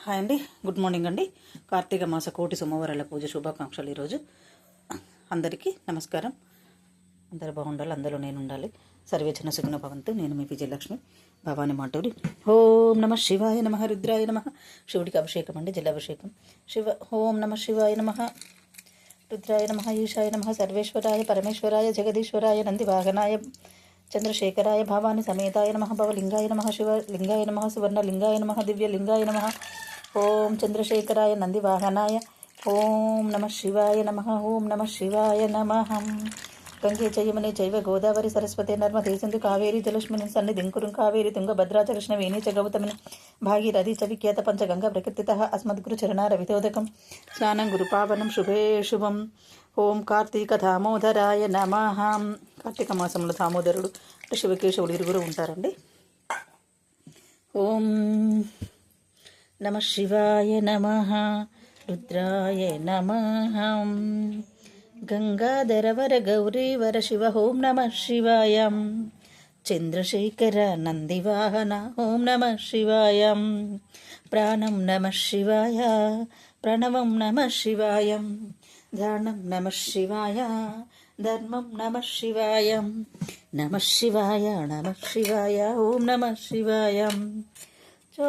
Hi అండి, good morning అండి. కార్తీక మాస కోటి సోమవారాల పూజ శుభాకాంక్షలు. ఈరోజు అందరికీ నమస్కారం. అందరూ బాగుండాలి, అందరూ నేను ఉండాలి. సర్వేచన సుగుణ భవంతు. నేను మీ విజయలక్ష్మి, భవాని మాటూరి. ఓం నమ శివాయ నమ, రుద్రాయ నమ. శివుడికి అభిషేకం అండి, జలాభిషేకం. ఓం నమ శివాయ నమ, రుద్రాయ నమ, ఈశాయ నమ, సర్వేశ్వరాయ పరమేశ్వరాయ జగదీశ్వరాయ నందివాహనాయ చంద్రశేఖరాయ భవాని సమేతాయ నమ, భవలింగాయ నమ, శివలింగాయ నమ, సువర్ణలింగాయ నమ, దివ్యలింగాయ నమ. ఓం చంద్రశేఖరాయ నందివాహనాయ. ఓం నమ శివాయ నమ. ఓం నమ శివాయ నమ. గంగే చయమనే చైవ గోదావరి సరస్వతి నర్మదే సింధు కావేరి జలస్మిని సన్నిధిం కురుం కావేరి తుంగభద్రా చ కృష్ణ వేణి చ గౌతమిని భాగీరథి చ విఖ్యాత పంచగంగా ప్రకృతితః అస్మద్గురు చరణారవితోదకం స్నానం గురుపావనం శుభే శుభం. ఓం కార్తీక దామోదరాయ నమ. కార్తీక మాసంలో దామోదరుడు అంటే శివకేశవుడు ఇరుగురు ఉంటారండి. ఓం నమ శివాయ నమ, రుద్రాయ నమ. గంగాధరవర గౌరీవర శివ ఓం నమ శివాయ. చంద్రశేఖర నందివాహన ఓం నమ శివాయ. ప్రాణం నమ శివాయ, ప్రణవం నమ శివాయ, ధ్యానం నమ శివాయ, ధర్మం నమ శివాయ. నమ శివాయ నమ శివాయ ఓం నమ శివాయ.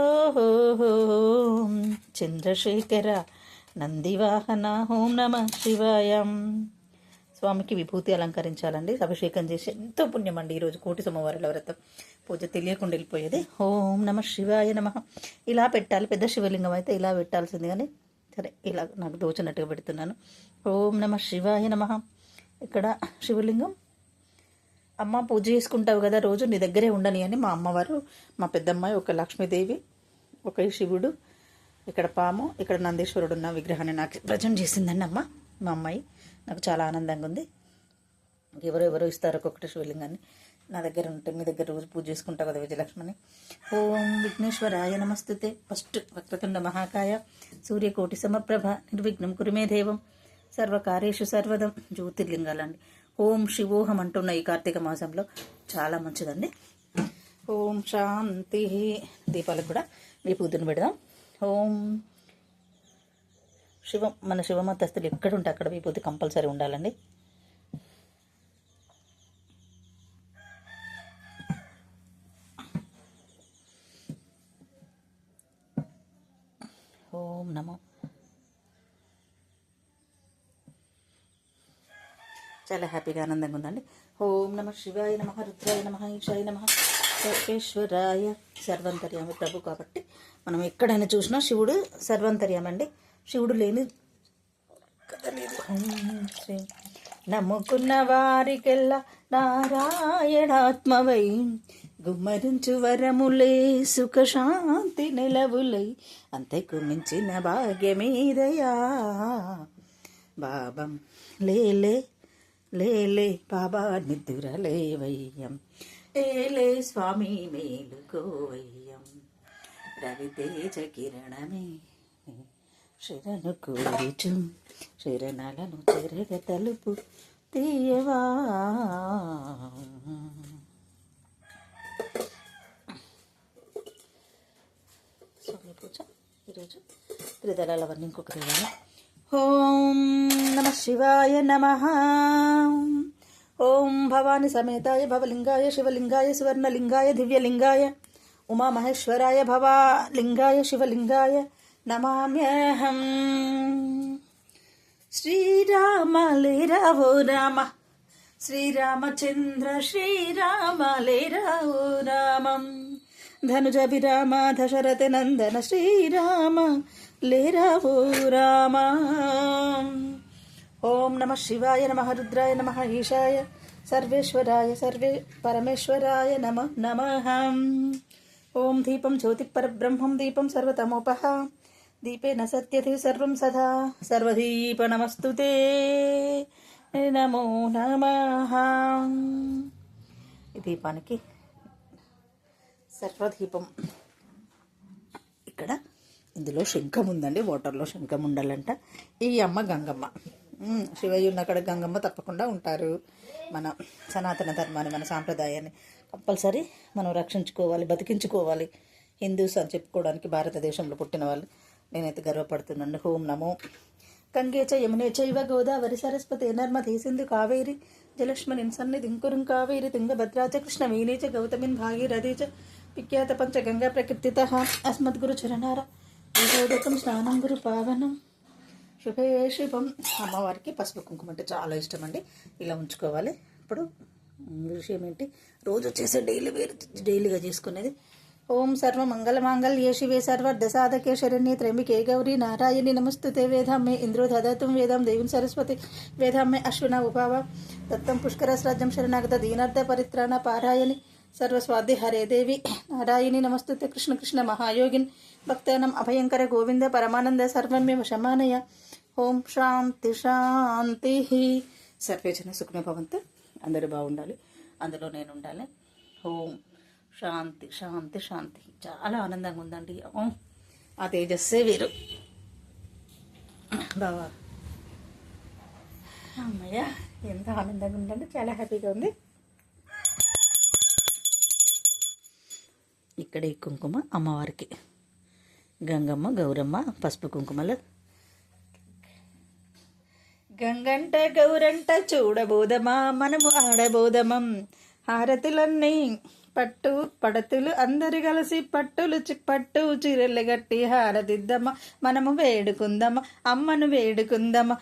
ఓం చంద్రశేఖర నందివాహన ఓం నమ శివాయ. స్వామికి విభూతి అలంకరించాలండి, అభిషేకం చేసి ఎంతో పుణ్యం అండి. ఈరోజు కోటి సోమవారాల వ్రతం పూజ తెలియకుండా వెళ్ళిపోయేది. ఓం నమ శివాయ నమ. ఇలా పెట్టాలి, పెద్ద శివలింగం అయితే ఇలా పెట్టాల్సింది, కానీ సరే ఇలా నాకు దోచినట్టుగా పెడుతున్నాను. ఓం నమ శివాయ నమ. ఇక్కడ శివలింగం, అమ్మ పూజ చేసుకుంటావు కదా రోజు, నీ దగ్గరే ఉండని అని మా అమ్మవారు, మా పెద్దమ్మాయి, ఒక లక్ష్మీదేవి, ఒక శివుడు, ఇక్కడ పాము, ఇక్కడ నందీశ్వరుడు ఉన్న విగ్రహాన్ని నాకు ప్రజెంట్ చేసిందండి అమ్మ, మా అమ్మాయి. నాకు చాలా ఆనందంగా ఉంది. ఎవరో ఇస్తారు ఒక్కొక్కటి శివలింగాన్ని. నా దగ్గర ఉంటే మీ దగ్గర రోజు పూజ చేసుకుంటావు కదా విజయలక్ష్మణి. ఓం విఘ్నేశ్వరాయ నమస్తుతే. ఫస్ట్ వక్రతుండ మహాకాయ సూర్యకోటి సమప్రభ నిర్విఘ్నం కురుమే దేవం సర్వకార్యేషు సర్వదం. జ్యోతిర్లింగాలండి. ఓం శివోహం అంటున్న ఈ కార్తీక మాసంలో చాలా మంచిదండి. ఓం శాంతి. దీపాలకు కూడా విభూతిని పెడదాం. ఓం శివం, మన శివమతస్తులు ఎక్కడ ఉంటే అక్కడ విభూతి కంపల్సరీ ఉండాలండి. ఓం నమో. చాలా హ్యాపీగా ఆనందంగా ఉందండి. ఓం నమ శివాయ నమ, రుద్రాయ నమ, ఈశాయ నమ, సర్వేశ్వరాయ. సర్వంతర్యామి ప్రభు కాబట్టి మనం ఎక్కడైనా చూసినా శివుడు సర్వంతర్యామండి. శివుడు లేని కథ లేదు. నమ్ముకున్న వారికెల్లా నారాయణాత్మవై గుమ్మరించు వరములే సుఖశాంతి నెలవులై అంతకు మించిన భాగ్యమీదయా బాబం లేలే లేలే బాబా నిద్దురలేవయ్యం ఏలే స్వామి మేలుకోవయ్యం రవితేజ కిరణమే శరణు కోరిచు శరణాలను చెరగ తలుపు తీయవా. స్వామి పూజ ఈరోజు త్రిదళాలవన్నీ ఇంకొక దేవాలయం. ఓం నమ శివాయ నమ. ఓం భవాని సమేతాయ భవలింగాయ శివలింగాయ సువర్ణలింగాయ దివ్యలింగాయ ఉమామహేశ్వరాయ భవలింగాయ శివలింగాయ నమామ్యహం. శ్రీరామ లేరావో రామ, శ్రీరామచంద్ర శ్రీరామ లేరావో రామం. ధనుజ విరామ దశరథ నందన శ్రీరామ లేరావో రామ. ఓం నమ శివాయ నమ, రుద్రాయ నమ, ఈశాయ సర్వేశ్వరాయ పరమేశ్వరాయ నమ నమః. ఓం దీపం జ్యోతి పరబ్రహ్మం దీపం సర్వతమోపహ దీపేన సత్యతే సర్వం సదా సర్వదీప నమస్తుతే నమో నమః. ఈ దీపానికి సర్వదీపం. ఇక్కడ ఇందులో శంఖం ఉందండి, వాటర్లో శంఖం ఉండాలంట. ఈ అమ్మ గంగమ్మ, శివయ్య ఉన్న అక్కడ గంగమ్మ తప్పకుండా ఉంటారు. మన సనాతన ధర్మాన్ని, మన సాంప్రదాయాన్ని కంపల్సరీ మనం రక్షించుకోవాలి, బతికించుకోవాలి. హిందూస్ అని చెప్పుకోవడానికి భారతదేశంలో పుట్టిన వాళ్ళు నేనైతే గర్వపడుతున్నాను. ఓం నమో గంగే చ యమునే చైవ గోదావరి సరస్వతి నర్మదే సింధు కావేరి జలక్ష్మణిన్ సన్నిధిం కురుం కావేరి తుంగభద్రా చ కృష్ణవేణీ చ గౌతమిన్ భాగీరథీ చ విఖ్యాత పంచగంగా ప్రకృతితః అస్మద్గురు చరణార విశోదకం స్నానం గురు పావనం శుభే శుభం. అమ్మవారికి పసుపు కుంకుమ అంటే చాలా ఇష్టం అండి. ఇలా ఉంచుకోవాలి. ఇప్పుడు విషయం ఏంటి, రోజు చేసే డైలీగా చేసుకునేది. ఓం సర్వ మంగళ మాంగళ్యే శివే సర్వార్థ సాధకే శరణ్యే త్ర్యంబకే గౌరీ నారాయణి నమస్తుతే. వేదాం మే ఇంద్రో దదాతుం వేదాం దేవీం సరస్వతి వేదాం మే అశ్విన ఉపావ దత్తం పుష్కరస్రాజ్యం శరణాగత దీనార్థ పరిత్రాణ పారాయణి సర్వస్వాది హరే దేవి నారాయణి నమస్తుతే. కృష్ణ కృష్ణ మహాయోగిన్ భక్తానం అభయంకర గోవింద పరమానంద సర్వమే శమానయ. ఓం శాంతి శాంతి. సర్వేజన సుఖినో భవంతు. అందరూ బాగుండాలి, అందులో నేను ఉండాలి. ఓం శాంతి శాంతి శాంతి. చాలా ఆనందంగా ఉందండి. ఓం ఆ తేజస్సే వేరు బావా. అమ్మయ్య ఎంత ఆనందంగా ఉందండి, చాలా హ్యాపీగా ఉంది. ఇక్కడ ఈ కుంకుమ అమ్మవారికి, గంగమ్మ గౌరమ్మ పసుపు కుంకుమలు. గంగంట గౌరంట చూడబోదమా మనము ఆడబోదమం, హారతులన్నీ పట్టు పడతులు అందరు కలిసి పట్టు చీరలు గట్టి హారదిద్దమ్మా మనము వేడుకుందమ్మా అమ్మను వేడుకుందమ్మా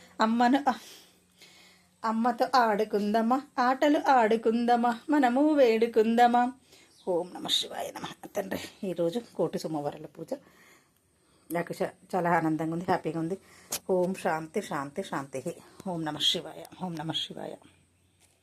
అమ్మతో ఆడుకుందమ్మా ఆటలు ఆడుకుందమ్మా మనము వేడుకుందమ్మా. ఓం నమ శివాయ నమ. తండ్రి ఈరోజు కోటి సోమవారాల పూజ నాకు చాలా ఆనందంగా ఉంది, హ్యాపీగా ఉంది. ఓం శాంతి శాంతి శాంతి. ఓం నమ శివాయ. ఓం నమ శివాయ.